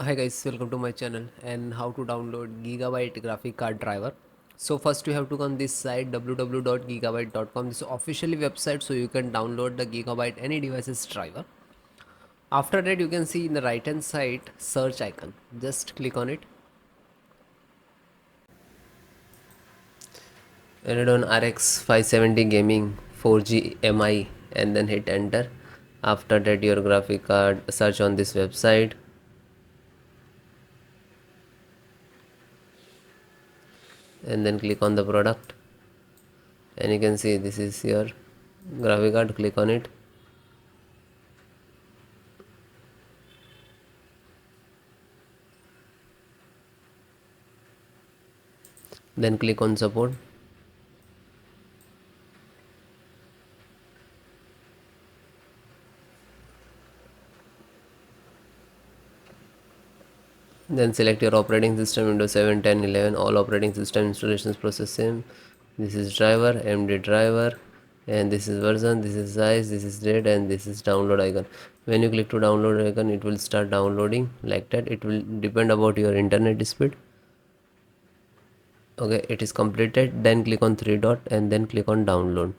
Hi guys, welcome to my channel and how to download Gigabyte graphic card driver. So first you have to go on this site www.gigabyte.com. This is officially website, so you can download the Gigabyte any devices driver. After that you can see in the right hand side search icon. Just click on it. Radeon RX 570 gaming 4G MI and then hit enter. After that your graphic card search on this website and then click on the product, and you can see this is your graphic card. Click on it. Then click on support. Then select your operating system, Windows 7, 10, 11. All operating system installations process same. This is driver, MD driver, and this is version, this is size, this is date, and this is download icon. When you click to download icon, it will start downloading like that. It will depend about your internet speed. Okay, it is completed. Then click on three dot and then click on download.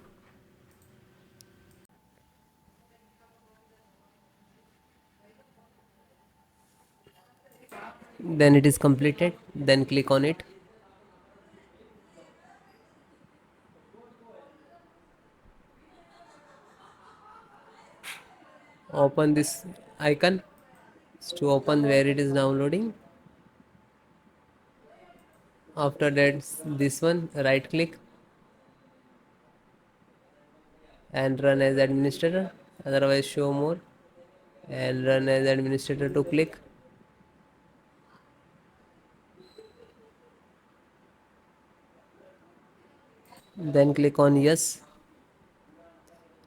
Then it is completed. Then click on it. Open this icon to open where it is downloading. After that, this one, right click and run as administrator, otherwise show more, and run as administrator to click. Then click on yes.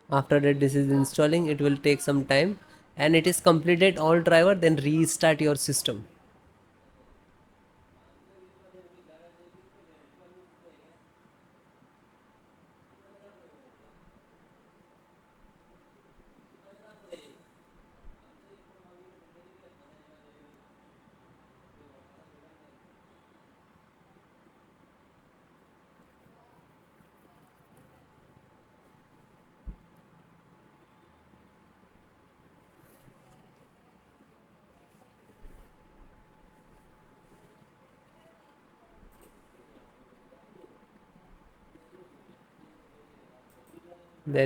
After that, this is installing. It will take some time, and it is completed all driver. Then restart your system.